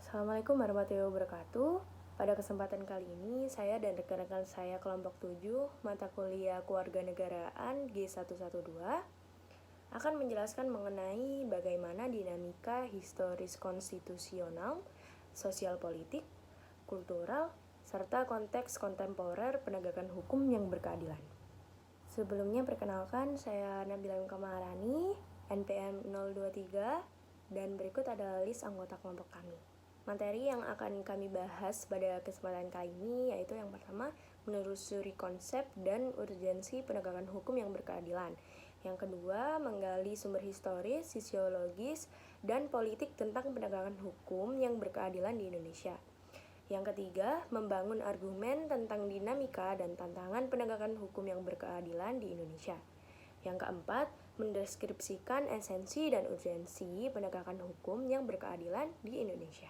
Assalamualaikum warahmatullahi wabarakatuh. Pada kesempatan kali ini, saya dan rekan-rekan saya kelompok 7 mata kuliah Kewarganegaraan G112 akan menjelaskan mengenai bagaimana dinamika historis konstitusional, sosial politik, kultural, serta konteks kontemporer penegakan hukum yang berkeadilan. Sebelumnya perkenalkan, saya Nabila Kamarani, NPM 023, dan berikut adalah list anggota kelompok kami. Materi yang akan kami bahas pada kesempatan kali ini yaitu yang pertama, menelusuri konsep dan urgensi penegakan hukum yang berkeadilan. Yang kedua, menggali sumber historis, sosiologis, dan politik tentang penegakan hukum yang berkeadilan di Indonesia. Yang ketiga, membangun argumen tentang dinamika dan tantangan penegakan hukum yang berkeadilan di Indonesia. Yang keempat, mendeskripsikan esensi dan urgensi penegakan hukum yang berkeadilan di Indonesia.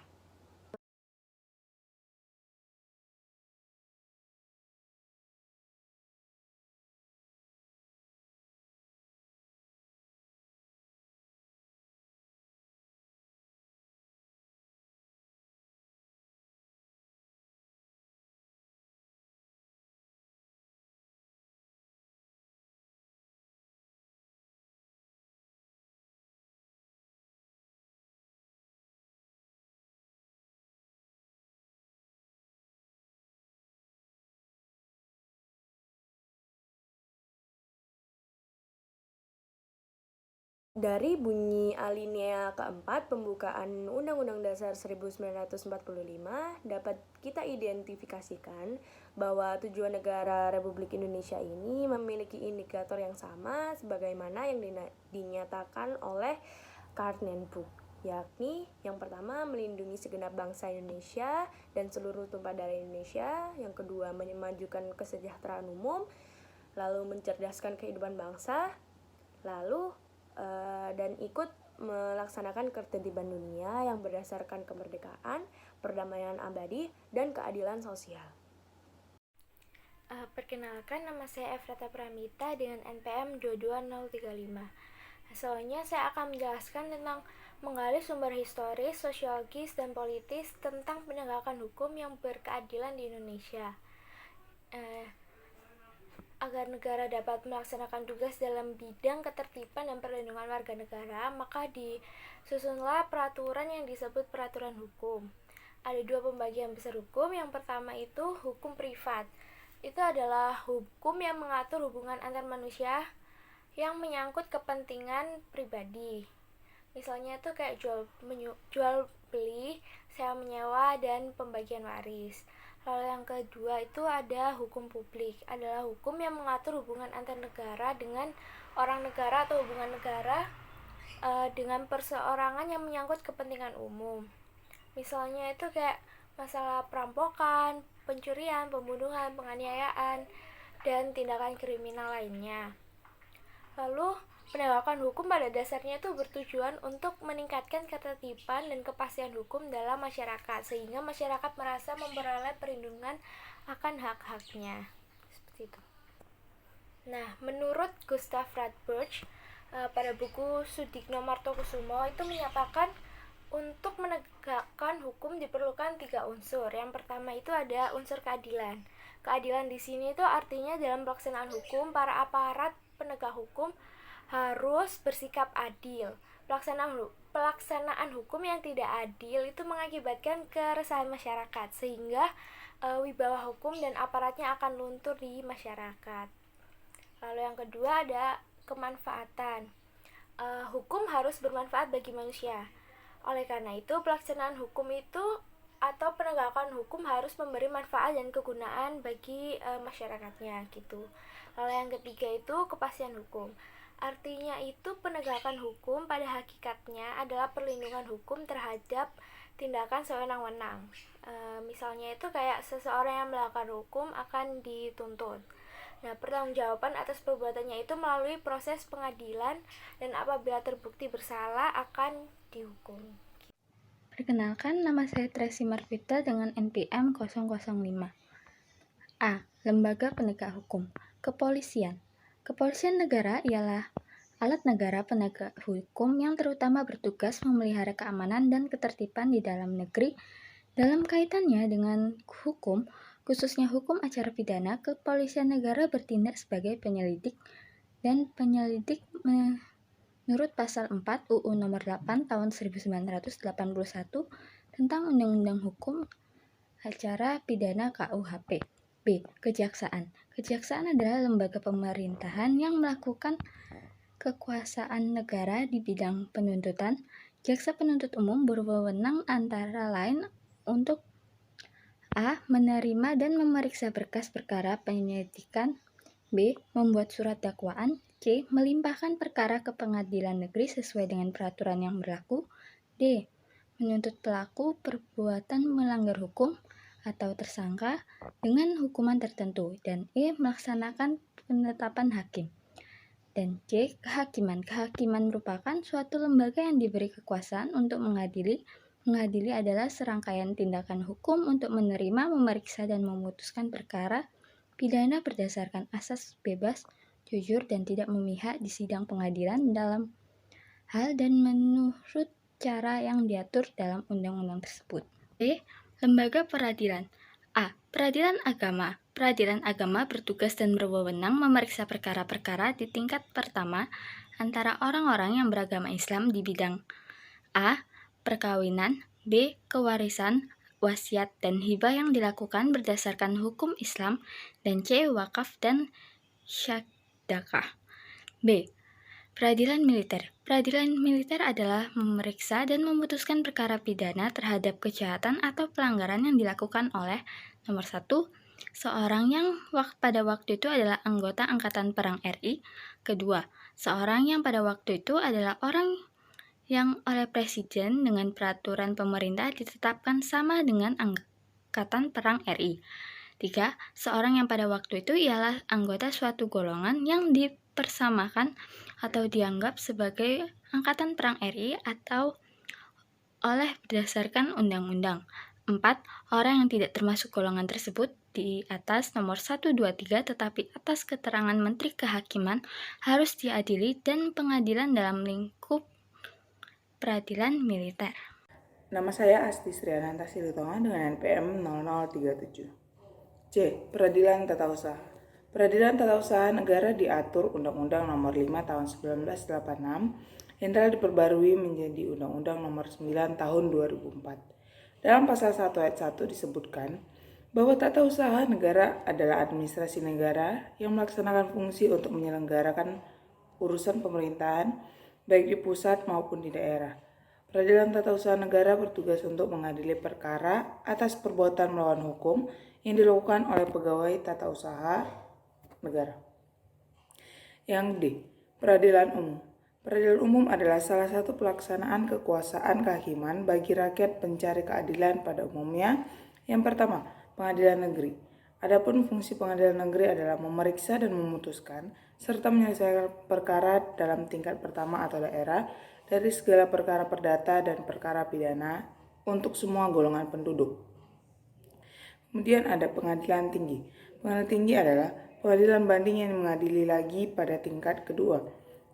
Dari bunyi alinea keempat pembukaan Undang-Undang Dasar 1945 dapat kita identifikasikan bahwa tujuan negara Republik Indonesia ini memiliki indikator yang sama sebagaimana yang dinyatakan oleh Kartmenbuk, yakni yang pertama melindungi segenap bangsa Indonesia dan seluruh tumpah darah Indonesia, yang kedua memajukan kesejahteraan umum, lalu mencerdaskan kehidupan bangsa, lalu dan ikut melaksanakan ketertiban dunia yang berdasarkan kemerdekaan, perdamaian abadi, dan keadilan sosial. Perkenalkan, nama saya Efrata Pramita dengan NPM 22035. Selanjutnya saya akan menjelaskan tentang menggali sumber historis, sosiologis, dan politis tentang penegakan hukum yang berkeadilan di Indonesia. Agar negara dapat melaksanakan tugas dalam bidang ketertiban dan perlindungan warga negara, maka disusunlah peraturan yang disebut peraturan hukum. Ada dua pembagian besar hukum. Yang pertama itu hukum privat. Itu adalah hukum yang mengatur hubungan antar manusia yang menyangkut kepentingan pribadi. Misalnya itu kayak jual beli, sewa menyewa, dan pembagian waris. Lalu yang kedua itu ada hukum publik, adalah hukum yang mengatur hubungan antar negara dengan orang negara atau hubungan negara dengan perseorangan yang menyangkut kepentingan umum. Misalnya itu kayak masalah perampokan, pencurian, pembunuhan, penganiayaan, dan tindakan kriminal lainnya. Lalu penegakan hukum pada dasarnya itu bertujuan untuk meningkatkan ketertiban dan kepastian hukum dalam masyarakat, sehingga masyarakat merasa memperoleh perlindungan akan hak-haknya. Seperti itu. Nah, menurut Gustav Radbruch, pada buku Sudikno Martokusumo itu menyatakan untuk menegakkan hukum diperlukan 3 unsur. Yang pertama itu ada unsur keadilan. Keadilan di sini itu artinya dalam pelaksanaan hukum, para aparat penegak hukum harus bersikap adil. Pelaksanaan hukum yang tidak adil itu mengakibatkan keresahan masyarakat, sehingga wibawa hukum dan aparatnya akan luntur di masyarakat. Lalu yang kedua ada kemanfaatan. Hukum harus bermanfaat bagi manusia. Oleh karena itu, pelaksanaan hukum itu atau penegakan hukum harus memberi manfaat dan kegunaan bagi masyarakatnya gitu. Lalu yang ketiga itu kepastian hukum. Artinya itu penegakan hukum pada hakikatnya adalah perlindungan hukum terhadap tindakan sewenang-wenang. Misalnya itu kayak seseorang yang melakukan hukum akan dituntut. Nah, pertanggungjawaban atas perbuatannya itu melalui proses pengadilan dan apabila terbukti bersalah akan dihukum. Perkenalkan, nama saya Tracy Marvita dengan NPM 005. A. Lembaga penegak hukum. Kepolisian. Kepolisian negara ialah alat negara penegak hukum yang terutama bertugas memelihara keamanan dan ketertiban di dalam negeri. Dalam kaitannya dengan hukum, khususnya hukum acara pidana, kepolisian negara bertindak sebagai penyelidik dan penyelidik menurut pasal 4 UU nomor 8 tahun 1981 tentang Undang-Undang Hukum Acara Pidana KUHP. B. Kejaksaan. Kejaksaan adalah lembaga pemerintahan yang melakukan kekuasaan negara di bidang penuntutan. Jaksa penuntut umum berwenang antara lain untuk A. Menerima dan memeriksa berkas perkara penyelidikan. B. Membuat surat dakwaan. C. Melimpahkan perkara ke pengadilan negeri sesuai dengan peraturan yang berlaku. D. Menuntut pelaku perbuatan melanggar hukum atau tersangka dengan hukuman tertentu. Dan E. Melaksanakan penetapan hakim. Dan C. Kehakiman. Kehakiman merupakan suatu lembaga yang diberi kekuasaan untuk mengadili. Mengadili adalah serangkaian tindakan hukum untuk menerima, memeriksa, dan memutuskan perkara pidana berdasarkan asas bebas, jujur, dan tidak memihak di sidang pengadilan dalam hal dan menurut cara yang diatur dalam undang-undang tersebut. D. Lembaga peradilan. A. Peradilan agama. Peradilan agama bertugas dan berwenang memeriksa perkara-perkara di tingkat pertama antara orang-orang yang beragama Islam di bidang A. Perkawinan, B. Kewarisan, wasiat, dan hibah yang dilakukan berdasarkan hukum Islam, dan C. Wakaf dan syadakah. B. Peradilan militer. Peradilan militer adalah memeriksa dan memutuskan perkara pidana terhadap kejahatan atau pelanggaran yang dilakukan oleh nomor 1. Seorang yang pada waktu itu adalah anggota Angkatan Perang RI. Kedua, seorang yang pada waktu itu adalah orang yang oleh Presiden dengan peraturan pemerintah ditetapkan sama dengan Angkatan Perang RI. 3. Seorang yang pada waktu itu ialah anggota suatu golongan yang dipersamakan atau dianggap sebagai Angkatan Perang RI atau oleh berdasarkan undang-undang. 4. Orang yang tidak termasuk golongan tersebut di atas nomor 1, 2, 3 tetapi atas keterangan Menteri Kehakiman harus diadili dan pengadilan dalam lingkup peradilan militer. Nama saya Asti Sriananta Silitonga dengan NPM 0037. C. Peradilan Tata Usaha. Peradilan Tata Usaha Negara diatur Undang-Undang Nomor 5 Tahun 1986 yang telah diperbarui menjadi Undang-Undang Nomor 9 Tahun 2004. Dalam pasal 1 ayat 1 disebutkan bahwa tata usaha negara adalah administrasi negara yang melaksanakan fungsi untuk menyelenggarakan urusan pemerintahan baik di pusat maupun di daerah. Peradilan tata usaha negara bertugas untuk mengadili perkara atas perbuatan melawan hukum yang dilakukan oleh pegawai tata usaha negara. Yang D. Peradilan umum. Peradilan umum adalah salah satu pelaksanaan kekuasaan kehakiman bagi rakyat pencari keadilan pada umumnya. Yang pertama, pengadilan negeri. Adapun fungsi pengadilan negeri adalah memeriksa dan memutuskan serta menyelesaikan perkara dalam tingkat pertama atau daerah dari segala perkara perdata dan perkara pidana untuk semua golongan penduduk. Kemudian ada pengadilan tinggi. Pengadilan tinggi adalah pengadilan banding yang mengadili lagi pada tingkat kedua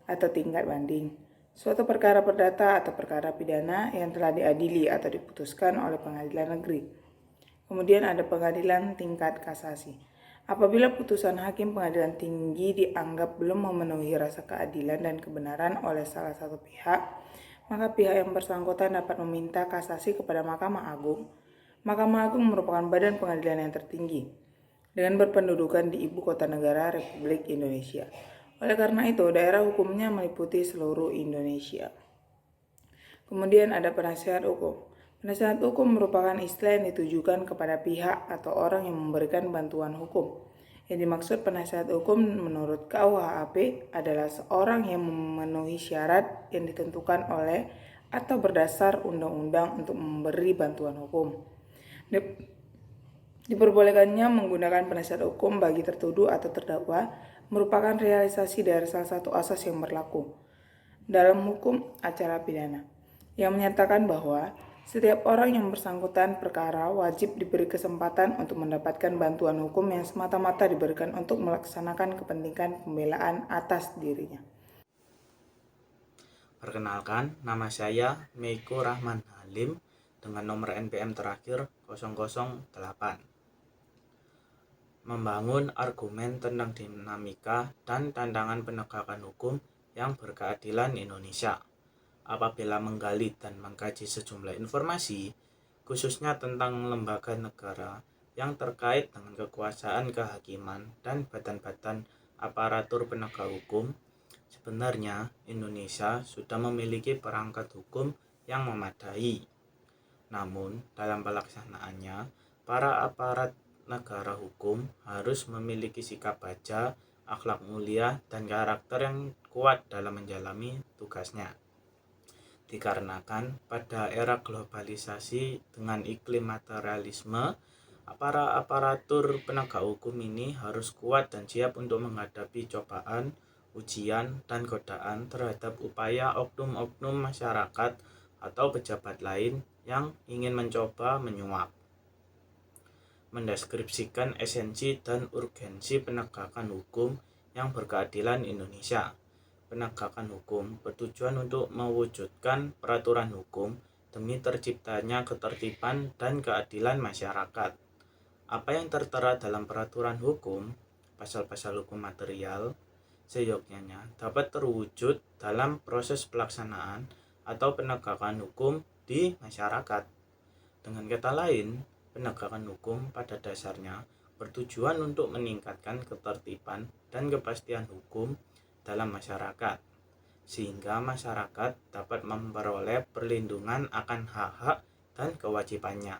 atau tingkat banding suatu perkara perdata atau perkara pidana yang telah diadili atau diputuskan oleh pengadilan negeri. Kemudian ada pengadilan tingkat kasasi. Apabila putusan hakim pengadilan tinggi dianggap belum memenuhi rasa keadilan dan kebenaran oleh salah satu pihak, maka pihak yang bersangkutan dapat meminta kasasi kepada Mahkamah Agung. Mahkamah Agung merupakan badan pengadilan yang tertinggi dengan berpendudukan di Ibu Kota Negara Republik Indonesia. Oleh karena itu, daerah hukumnya meliputi seluruh Indonesia. Kemudian ada penasihat hukum. Penasihat hukum merupakan istilah yang ditujukan kepada pihak atau orang yang memberikan bantuan hukum. Yang dimaksud penasihat hukum menurut KUHP adalah seorang yang memenuhi syarat yang ditentukan oleh atau berdasar undang-undang untuk memberi bantuan hukum. Diperbolehkannya menggunakan penasihat hukum bagi tertuduh atau terdakwa merupakan realisasi dari salah satu asas yang berlaku dalam hukum acara pidana yang menyatakan bahwa setiap orang yang bersangkutan perkara wajib diberi kesempatan untuk mendapatkan bantuan hukum yang semata-mata diberikan untuk melaksanakan kepentingan pembelaan atas dirinya. Perkenalkan, nama saya Meiko Rahman Halim dengan nomor NPM terakhir 008. Membangun argumen tentang dinamika dan tantangan penegakan hukum yang berkeadilan Indonesia. Apabila menggali dan mengkaji sejumlah informasi, khususnya tentang lembaga negara yang terkait dengan kekuasaan kehakiman dan badan-badan aparatur penegak hukum, sebenarnya Indonesia sudah memiliki perangkat hukum yang memadai. Namun, dalam pelaksanaannya, para aparat negara hukum harus memiliki sikap baja, akhlak mulia, dan karakter yang kuat dalam menjalani tugasnya. Dikarenakan pada era globalisasi dengan iklim materialisme, para aparatur penegak hukum ini harus kuat dan siap untuk menghadapi cobaan, ujian, dan godaan terhadap upaya oknum-oknum masyarakat atau pejabat lain yang ingin mencoba menyuap. Mendeskripsikan esensi dan urgensi penegakan hukum yang berkeadilan Indonesia. Penegakan hukum bertujuan untuk mewujudkan peraturan hukum demi terciptanya ketertiban dan keadilan masyarakat. Apa yang tertera dalam peraturan hukum, pasal-pasal hukum material, seyogyanya dapat terwujud dalam proses pelaksanaan atau penegakan hukum di masyarakat. Dengan kata lain, penegakan hukum pada dasarnya bertujuan untuk meningkatkan ketertiban dan kepastian hukum dalam masyarakat, sehingga masyarakat dapat memperoleh perlindungan akan hak-hak dan kewajibannya.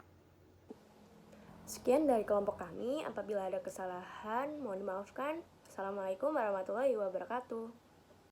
Sekian dari kelompok kami. Apabila ada kesalahan, mohon dimaafkan. Assalamualaikum warahmatullahi wabarakatuh.